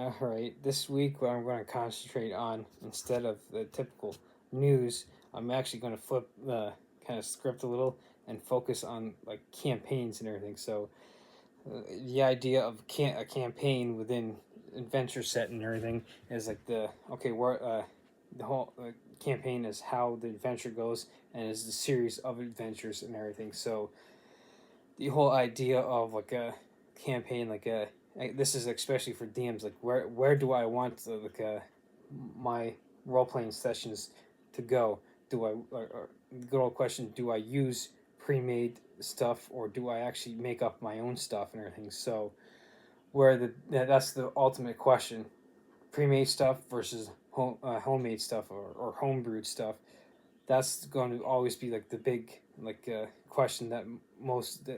Alright, this week what I'm going to concentrate on, instead of the typical news, I'm actually going to flip the kind of script a little and focus on like campaigns and everything. So, the idea of a campaign within adventure set and everything is like the whole campaign is how the adventure goes and is the series of adventures and everything. So, the whole idea of like a campaign, this is especially for DMs. Like, where do I want my role playing sessions to go? Do I the good old question? Do I use pre made stuff, or do I actually make up my own stuff and everything? So that's the ultimate question: pre made stuff versus homemade stuff, or homebrewed stuff. That's going to always be like the big question that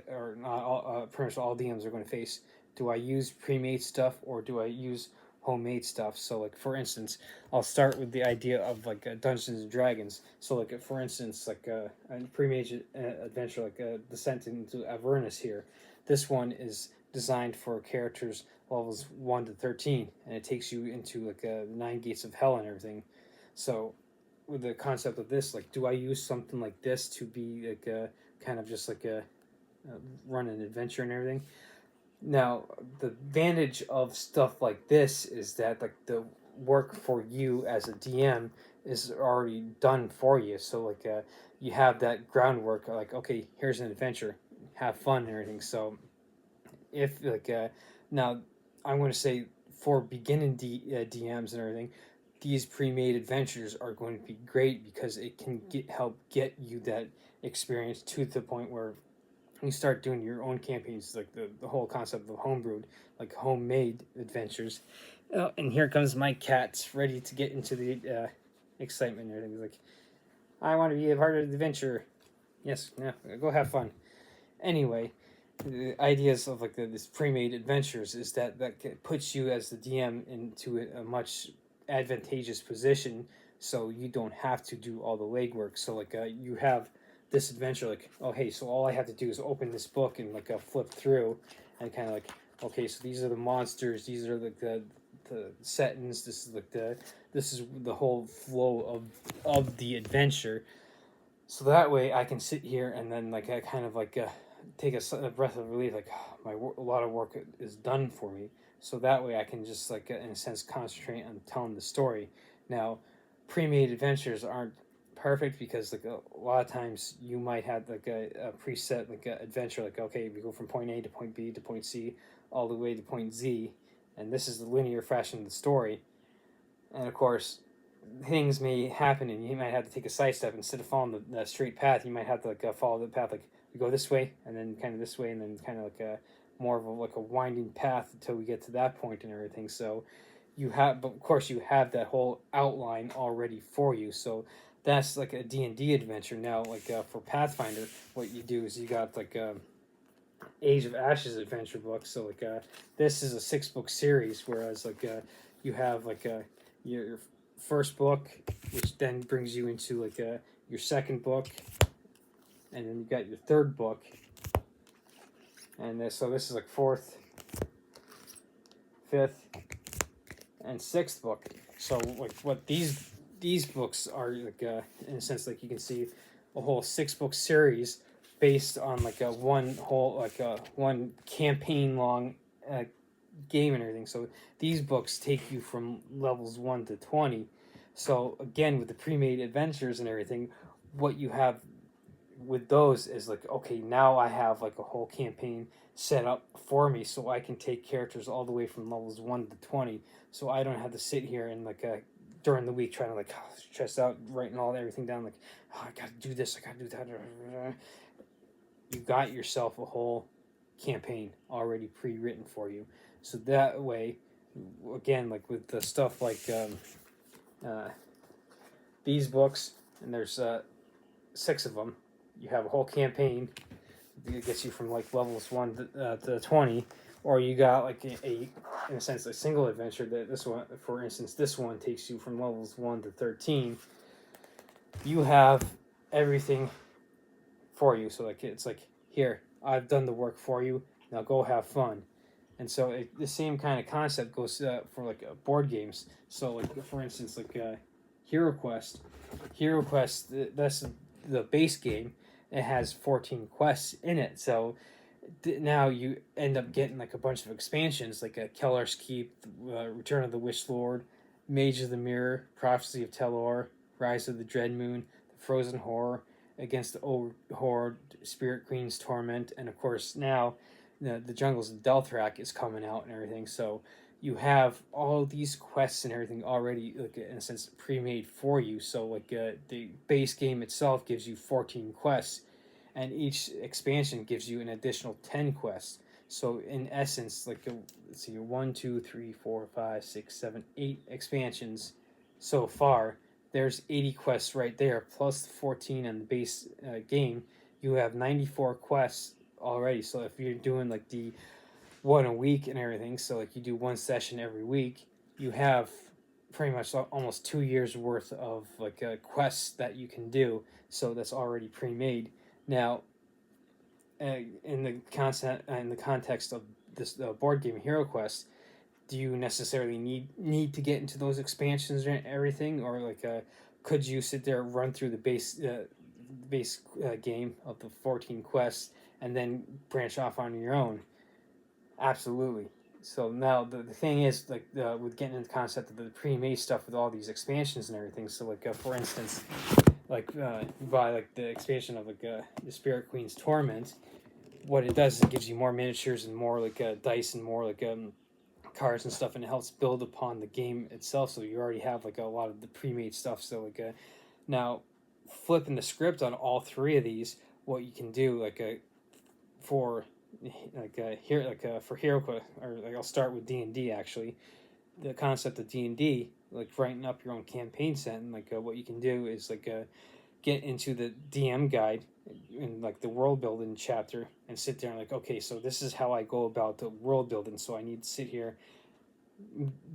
or not all, pretty much all DMs are going to face. Do I use pre-made stuff, or do I use homemade stuff? So like, for instance, I'll start with the idea of like Dungeons and Dragons. So like, for instance, a pre-made adventure like Descent into Avernus here. This one is designed for characters levels 1 to 13, and it takes you into like nine gates of hell and everything. So with the concept of this, like, do I use something like this to be like a kind of just like a run an adventure and everything? Now, the advantage of stuff like this is that like the work for you as a DM is already done for you. So you have that groundwork. Like, okay, here's an adventure, have fun and everything. So if now, I'm going to say for beginning DMs and everything, these pre-made adventures are going to be great because it can help get you that experience to the point where you start doing your own campaigns, like the whole concept of homebrewed, like homemade adventures. And here comes my cats, ready to get into the excitement and everything. He's like, I want to be a part of the adventure. Yes, yeah, go have fun. Anyway, the ideas of like this pre-made adventures is that puts you as the DM into a much advantageous position, so you don't have to do all the legwork. So you have this adventure, like, oh hey, so all I have to do is open this book and flip through, and kind of like, okay, so these are the monsters, these are the settings, this is the whole flow of the adventure. So that way I can sit here and then I kind of take a breath of relief, like, a lot of work is done for me. So that way I can just in a sense concentrate on telling the story. Now, pre-made adventures aren't perfect because a lot of times you might have a preset adventure, like, okay, we go from point A to point B to point C all the way to point Z, and this is the linear fashion of the story. And of course, things may happen, and you might have to take a side step. Instead of following the straight path, you might have to follow the path, like we go this way and then kind of this way, and then kind of a more of a winding path until we get to that point and everything. So but of course you have that whole outline already for you. So that's like a D&D adventure. Now for Pathfinder, what you do is you got Age of Ashes adventure book. So this is a 6-book series, whereas you have your first book, which then brings you into your second book, and then you got your third book, and so this is fourth, fifth, and sixth book. So what these books are in a sense, you can see a whole 6-book series based on a one campaign long game and everything. So these books take you from levels 1 to 20. So again, with the pre-made adventures and everything, what you have with those is okay, now I have a whole campaign set up for me, so I can take characters all the way from levels 1 to 20. So I don't have to sit here and during the week trying to stress out writing everything down, I gotta do this, I gotta do that. You got yourself a whole campaign already pre-written for you. So that way, again, with the stuff these books, and there's 6 of them, you have a whole campaign that gets you from levels 1 to 20, or you got in a sense a single adventure that this one, for instance, this one takes you from levels 1 to 13. You have everything for you. So it's here, I've done the work for you, now go have fun. And so the same kind of concept goes for like board games. So like for instance, like Hero Quest. Hero Quest, that's the base game. It has 14 quests in it. So now you end up getting like a bunch of expansions, like a Kellar's Keep, Return of the Wish Lord, Mage of the Mirror, Prophecy of Telor, Rise of the Dread Moon, the Frozen Horror, Against the Old Horde, Spirit Queen's Torment, and of course now the Jungles of Delthrak is coming out and everything. So you have all these quests and everything already, like in a sense, pre-made for you. So like the base game itself gives you 14 quests, and each expansion gives you an additional 10 quests. So in essence, like let's see, 8 expansions so far. There's 80 quests right there, plus the 14 on the base game. You have 94 quests already. So if you're doing like the one a week and everything, so like you do one session every week, you have pretty much almost 2 years worth of like quests that you can do. So that's already pre-made. Now, in the context of this board game Hero Quest, do you necessarily need to get into those expansions and everything, or like could you sit there and run through the base game of the 14 quests and then branch off on your own? Absolutely. So now the thing is like with getting into the concept of the pre-made stuff with all these expansions and everything. So like for instance, like you buy like the expansion of like the Spirit Queen's Torment. What it does is it gives you more miniatures and more like dice and more like cards and stuff, and it helps build upon the game itself. So you already have like a lot of the pre-made stuff. So like now flipping the script on all three of these, what you can do like for here for Hero Quest, or like I'll start with D&D actually. The concept of D&D, like writing up your own campaign set, and like what you can do is like get into the DM guide in like the world building chapter and sit there and like, okay, so this is how I go about the world building. So I need to sit here,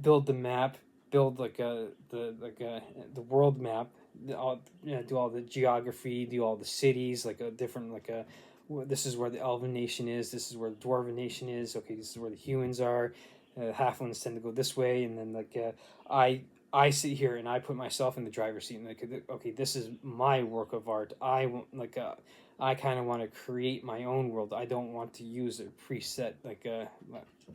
build the map, build like the world map, all, do all the geography, do all the cities, like a different like a this is where the Elven nation is, this is where the Dwarven nation is. Okay, this is where the humans are. Halflings tend to go this way, and then like I sit here and I put myself in the driver's seat and like, okay, this is my work of art. I want like I kind of want to create my own world. I don't want to use a preset like a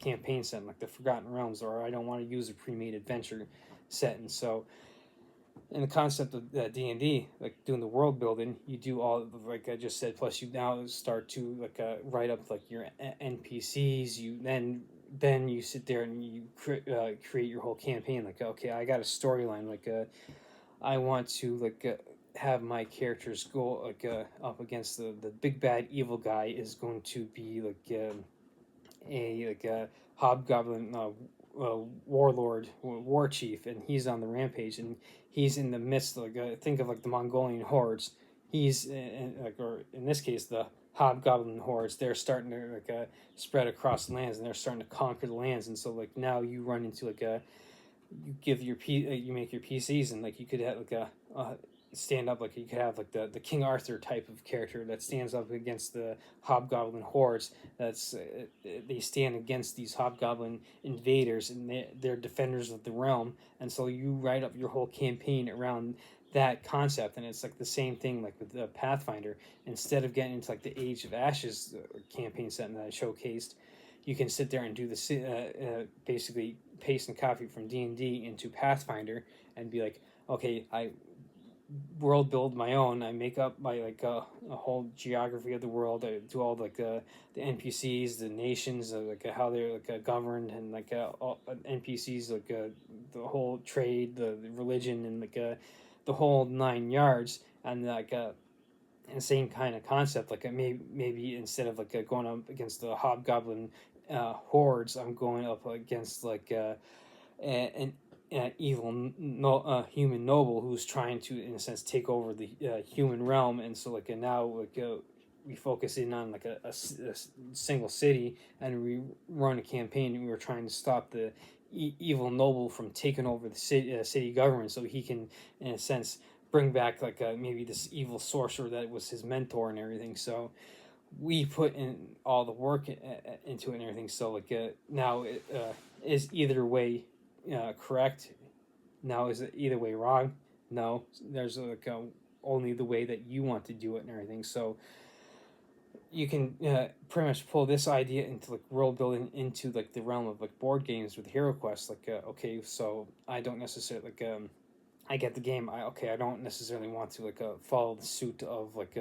campaign set like the Forgotten Realms, or I don't want to use a pre-made adventure set. And so in the concept of D&D, like doing the world building, you do all like I just said, plus you now start to like write up like your NPCs. You then you sit there and you create your whole campaign. Like, okay, I got a storyline. Like I want to like have my characters go like up against the big bad evil guy is going to be like a hobgoblin warlord, war chief, and he's on the rampage, and he's in the midst of like think of like the Mongolian hordes. He's like, or in this case, the hobgoblin hordes. They're starting to like spread across the lands, and they're starting to conquer the lands. And so like now you run into like a you give your you make your PCs, and like you could have like a stand up, like you could have like the King Arthur type of character that stands up against the hobgoblin hordes. That's they stand against these hobgoblin invaders, and they're defenders of the realm. And so you write up your whole campaign around that concept, and it's like the same thing like with the Pathfinder. Instead of getting into like the Age of Ashes campaign set that I showcased, you can sit there and do the basically paste and copy from D&D into Pathfinder and be like, okay, I world build my own. I make up my like a whole geography of the world. I do all like the NPCs, the nations, like how they're like governed, and like all, NPCs like the whole trade, the religion, and like the whole 9 yards. And like and the same kind of concept. Like maybe instead of like going up against the hobgoblin hordes, I'm going up against like an evil human noble who's trying to, in a sense, take over the human realm. And so like now like we focus in on like a single city, and we run a campaign, and we were trying to stop the evil noble from taking over the city government, so he can, in a sense, bring back like maybe this evil sorcerer that was his mentor and everything. So we put in all the work into it and everything. So like now it is either way correct. Now is it either way wrong? No, there's like only the way that you want to do it and everything. So you can pretty much pull this idea into like world building into like the realm of like board games with Hero Quest. Like okay, so I don't necessarily like I get the game. I don't necessarily want to like follow the suit of like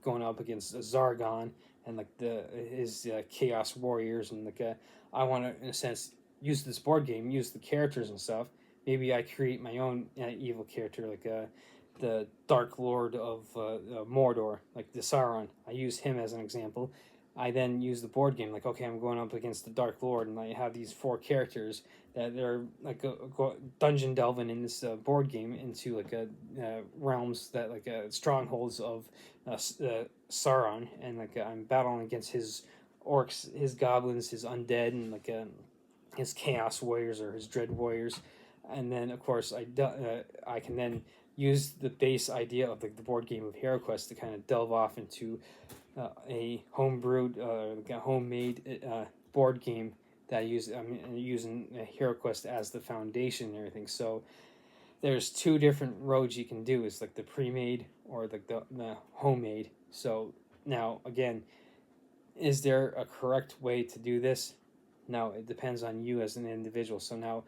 going up against Zargon and like the his Chaos Warriors and like I want to in a sense use this board game, use the characters and stuff. Maybe I create my own evil character like the Dark Lord of Mordor, like the Sauron. I use him as an example. I then use the board game, like, okay, I'm going up against the Dark Lord, and I have these four characters that they're like dungeon delving in this board game into like realms that like strongholds of Sauron, and like I'm battling against his orcs, his goblins, his undead, and like his chaos warriors or his dread warriors, and then of course I can then use the base idea of the board game of HeroQuest to kind of delve off into a homebrewed, like a homemade board game that I use. I'm using HeroQuest as the foundation and everything. So there's two different roads you can do. It's like the pre-made or the homemade. So now again, is there a correct way to do this? No, it depends on you as an individual. So now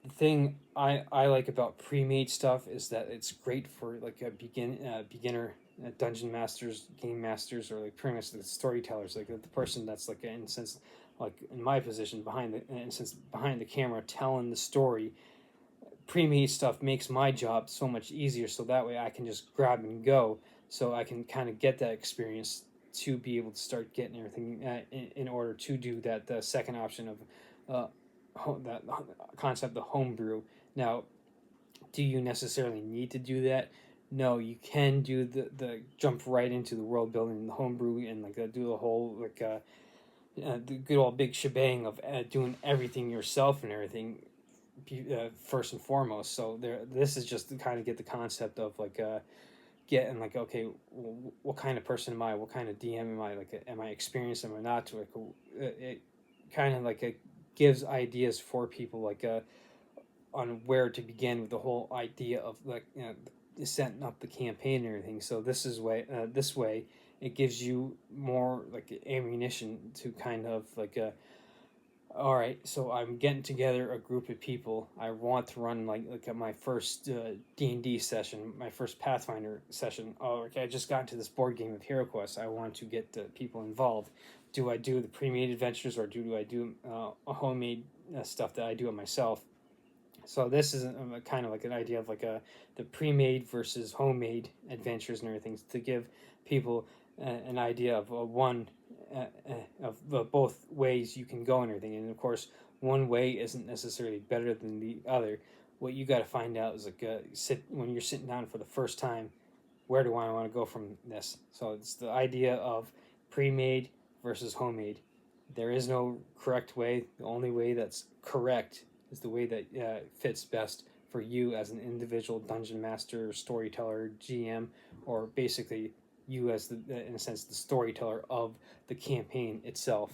the thing I like about pre-made stuff is that it's great for like a beginner dungeon masters, game masters, or like pretty much the storytellers, like the person that's like in a sense, like in my position behind the camera telling the story. Pre-made stuff makes my job so much easier, so that way I can just grab and go, so I can kind of get that experience to be able to start getting everything in order to do that the second option of that concept of homebrew. Now, do you necessarily need to do that? No, you can do the jump right into the world building, the homebrew, and like do the whole like the good old big shebang of doing everything yourself and everything first and foremost. So this is just to kind of get the concept of like getting like okay, what kind of person am I? What kind of DM am I? Like, am I experienced? Am I not? Like, it kind of like it gives ideas for people like on where to begin with the whole idea of like setting up the campaign and everything. So this way it gives you more like ammunition to kind of like all right, so I'm getting together a group of people. I want to run like my first D&D session, my first Pathfinder session. Oh, okay, I just got into this board game of HeroQuest. I want to get the people involved. Do I do the pre-made adventures or do I do a homemade stuff that I do it myself? So this is a kind of like an idea of like the pre-made versus homemade adventures and everything to give people an idea of of both ways you can go and everything. And of course, one way isn't necessarily better than the other. What you got to find out is like when you're sitting down for the first time, where do I want to go from this? So it's the idea of pre-made versus homemade. There is no correct way. The only way that's correct is the way that fits best for you as an individual dungeon master, storyteller, GM, or basically you as in a sense the storyteller of the campaign itself.